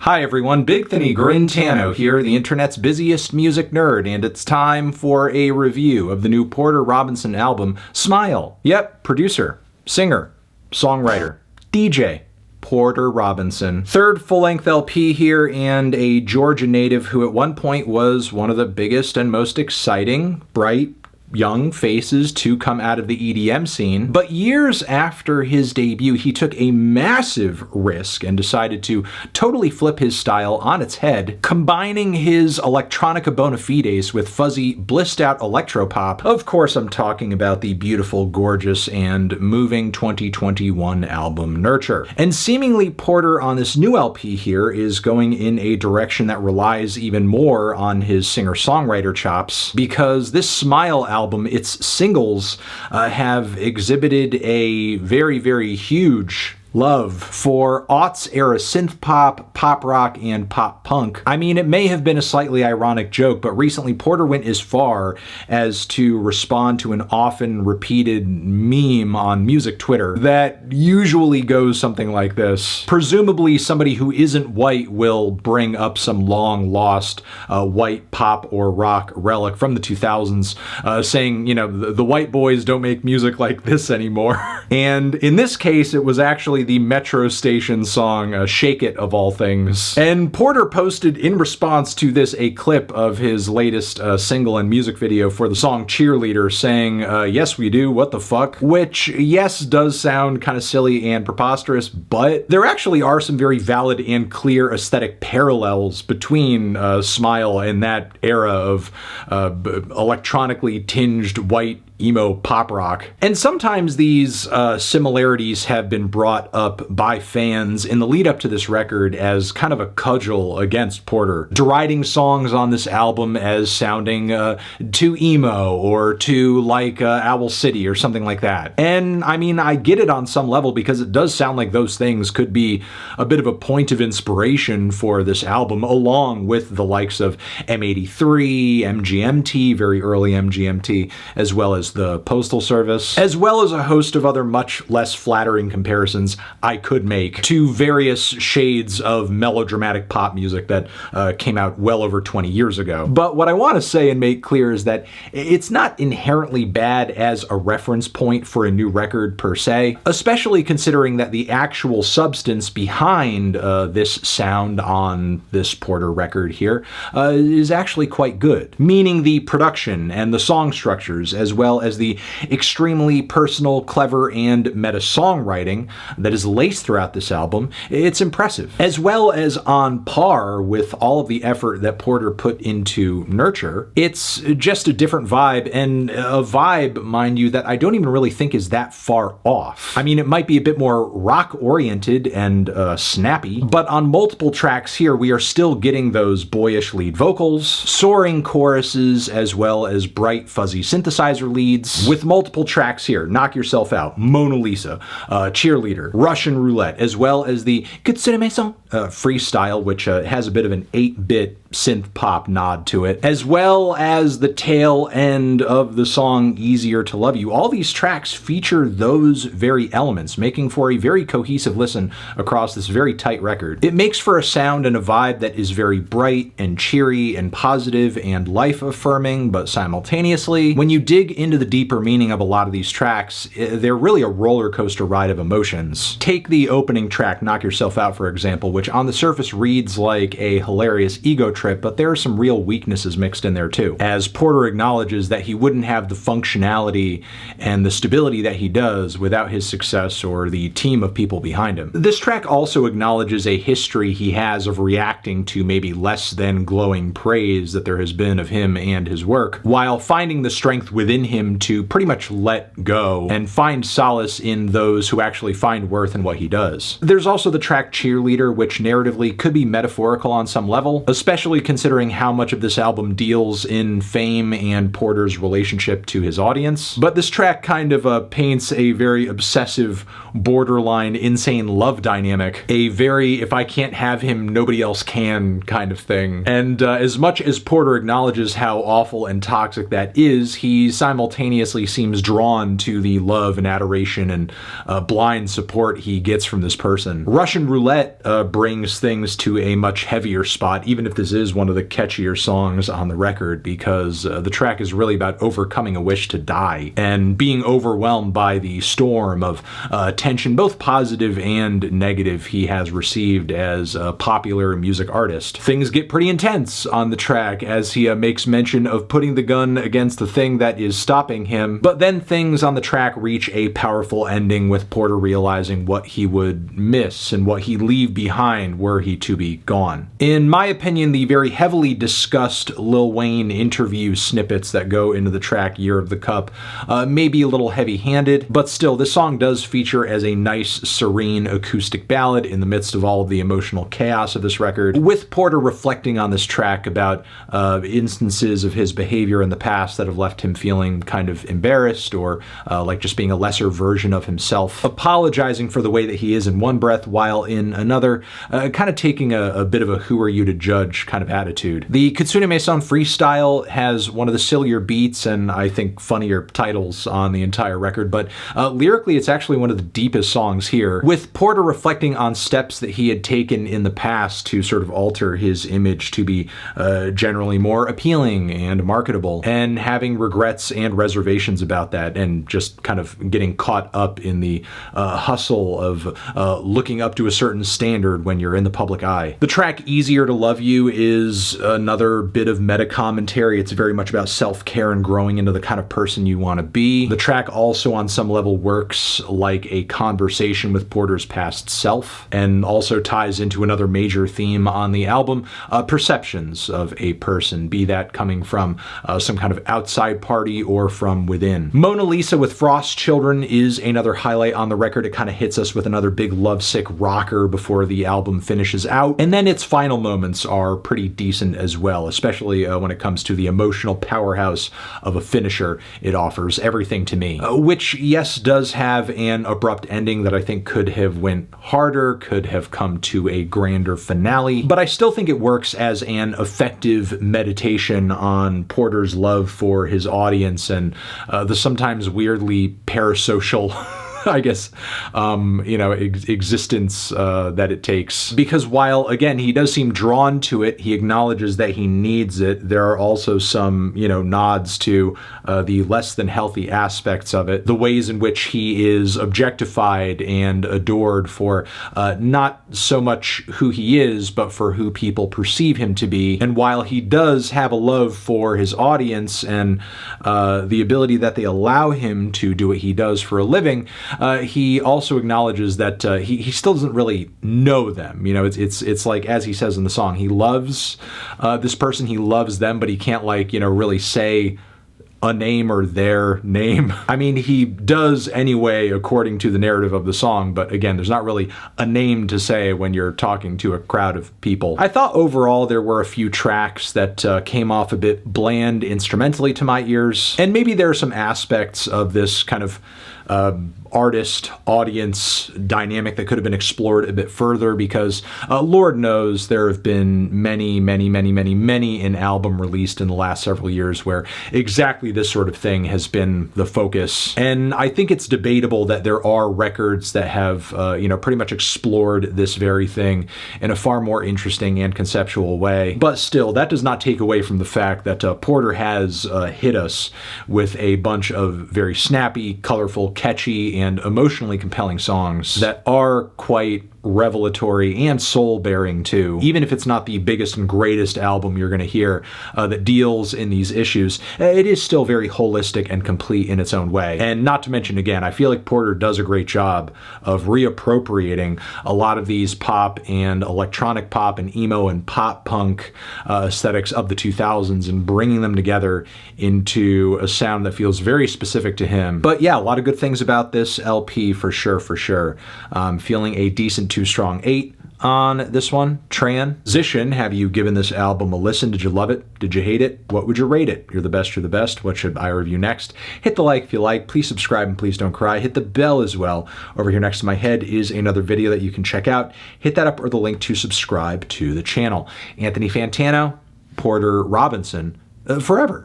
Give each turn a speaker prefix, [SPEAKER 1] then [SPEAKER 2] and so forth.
[SPEAKER 1] Hi everyone, Big Thinny Grintano here, the internet's busiest music nerd, and it's time for a review of the new Porter Robinson album, Smile. Yep, producer, singer, songwriter, DJ, Porter Robinson. Third full-length LP here, and a Georgia native who at one point was one of the biggest and most exciting, bright, young faces to come out of the EDM scene. But years after his debut, he took a massive risk and decided to totally flip his style on its head, combining his electronica bona fides with fuzzy, blissed-out electropop. Of course, I'm talking about the beautiful, gorgeous, and moving 2021 album Nurture. And seemingly Porter on this new LP here is going in a direction that relies even more on his singer-songwriter chops, because this Smile album, its singles have exhibited a very, very huge love for aughts era synth pop, pop rock, and pop punk. I mean, it may have been a slightly ironic joke, but recently Porter went as far as to respond to an often repeated meme on music Twitter that usually goes something like this. Presumably somebody who isn't white will bring up some long lost white pop or rock relic from the 2000s, saying, you know, the white boys don't make music like this anymore. And in this case, it was actually the Metro Station song Shake It, of all things. And Porter posted in response to this a clip of his latest single and music video for the song Cheerleader, saying, yes we do, what the fuck? Which, yes, does sound kind of silly and preposterous, but there actually are some very valid and clear aesthetic parallels between Smile and that era of electronically tinged white emo pop rock. And sometimes these similarities have been brought up by fans in the lead up to this record as kind of a cudgel against Porter, deriding songs on this album as sounding too emo or too like Owl City or something like that. And I mean, I get it on some level, because it does sound like those things could be a bit of a point of inspiration for this album, along with the likes of M83, MGMT, very early MGMT, as well as the Postal Service, as well as a host of other much less flattering comparisons I could make to various shades of melodramatic pop music that came out well over 20 years ago. But what I want to say and make clear is that it's not inherently bad as a reference point for a new record per se, especially considering that the actual substance behind this sound on this Porter record here is actually quite good, meaning the production and the song structures, as well as the extremely personal, clever, and meta songwriting that is laced throughout this album. It's impressive, as well as on par with all of the effort that Porter put into Nurture. It's just a different vibe, and a vibe, mind you, that I don't even really think is that far off. I mean, it might be a bit more rock-oriented and snappy, but on multiple tracks here, we are still getting those boyish lead vocals, soaring choruses, as well as bright, fuzzy synthesizer leads, with multiple tracks here: Knock Yourself Out, Mona Lisa, Cheerleader, Russian Roulette, as well as the KITSUNE MAISON Freestyle, which has a bit of an 8-bit synth pop nod to it, as well as the tail end of the song Easier to Love You. All these tracks feature those very elements, making for a very cohesive listen across this very tight record. It makes for a sound and a vibe that is very bright and cheery and positive and life-affirming, but simultaneously, when you dig into the deeper meaning of a lot of these tracks, they're really a roller coaster ride of emotions. Take the opening track, Knock Yourself Out, for example, which on the surface reads like a hilarious ego trip, but there are some real weaknesses mixed in there too, as Porter acknowledges that he wouldn't have the functionality and the stability that he does without his success or the team of people behind him. This track also acknowledges a history he has of reacting to maybe less than glowing praise that there has been of him and his work, while finding the strength within him to pretty much let go and find solace in those who actually find worth in what he does. There's also the track Cheerleader, which narratively could be metaphorical on some level, especially considering how much of this album deals in fame and Porter's relationship to his audience. But this track kind of paints a very obsessive, borderline, insane love dynamic, a very if I can't have him, nobody else can kind of thing. And as much as Porter acknowledges how awful and toxic that is, he simultaneously simultaneously seems drawn to the love and adoration and blind support he gets from this person. Russian Roulette brings things to a much heavier spot, even if this is one of the catchier songs on the record, because the track is really about overcoming a wish to die and being overwhelmed by the storm of attention, both positive and negative, he has received as a popular music artist. Things get pretty intense on the track as he makes mention of putting the gun against the thing that is stopping him, but then things on the track reach a powerful ending with Porter realizing what he would miss and what he'd leave behind were he to be gone. In my opinion, the very heavily discussed Lil Wayne interview snippets that go into the track Year of the Cup may be a little heavy-handed, but still, this song does feature as a nice, serene acoustic ballad in the midst of all of the emotional chaos of this record, with Porter reflecting on this track about instances of his behavior in the past that have left him feeling kind of embarrassed or like just being a lesser version of himself, apologizing for the way that he is in one breath while in another, kind of taking a bit of a who are you to judge kind of attitude. The KITSUNE MAISON Freestyle has one of the sillier beats and I think funnier titles on the entire record, but lyrically it's actually one of the deepest songs here, with Porter reflecting on steps that he had taken in the past to sort of alter his image to be generally more appealing and marketable, and having regrets and reservations about that, and just kind of getting caught up in the hustle of looking up to a certain standard when you're in the public eye. The track Easier to Love You is another bit of meta commentary. It's very much about self-care and growing into the kind of person you want to be. The track also on some level works like a conversation with Porter's past self, and also ties into another major theme on the album, perceptions of a person, be that coming from some kind of outside party or from within. Mona Lisa with Frost Children is another highlight on the record. It kind of hits us with another big lovesick rocker before the album finishes out, and then its final moments are pretty decent as well, especially when it comes to the emotional powerhouse of a finisher it offers. Everything to Me, which yes does have an abrupt ending that I think could have went harder, could have come to a grander finale, but I still think it works as an effective meditation on Porter's love for his audience and the sometimes weirdly parasocial I guess, existence that it takes. Because while, again, he does seem drawn to it, he acknowledges that he needs it, there are also some, nods to the less than healthy aspects of it, the ways in which he is objectified and adored for not so much who he is, but for who people perceive him to be. And while he does have a love for his audience and the ability that they allow him to do what he does for a living, he also acknowledges that he still doesn't really know them. It's like, as he says in the song, he loves this person, he loves them, but he can't really say a name or their name. I mean, he does anyway, according to the narrative of the song, but again, there's not really a name to say when you're talking to a crowd of people. I thought overall there were a few tracks that came off a bit bland instrumentally to my ears, and maybe there are some aspects of this kind of artist-audience dynamic that could have been explored a bit further, because Lord knows there have been many an album released in the last several years where exactly this sort of thing has been the focus. And I think it's debatable that there are records that have, pretty much explored this very thing in a far more interesting and conceptual way. But still, that does not take away from the fact that Porter has hit us with a bunch of very snappy, colorful, catchy, and emotionally compelling songs that are quite revelatory and soul-bearing too. Even if it's not the biggest and greatest album you're going to hear that deals in these issues, it is still very holistic and complete in its own way. And not to mention, again, I feel like Porter does a great job of reappropriating a lot of these pop and electronic pop and emo and pop punk aesthetics of the 2000s and bringing them together into a sound that feels very specific to him. But yeah, a lot of good things about this LP for sure. Feeling a decent 2 strong 8 on this one. Transition, have you given this album a listen? Did you love it? Did you hate it? What would you rate it? You're the best. What should I review next? Hit the like if you like. Please subscribe and please don't cry. Hit the bell as well. Over here next to my head is another video that you can check out. Hit that up or the link to subscribe to the channel. Anthony Fantano, Porter Robinson, forever.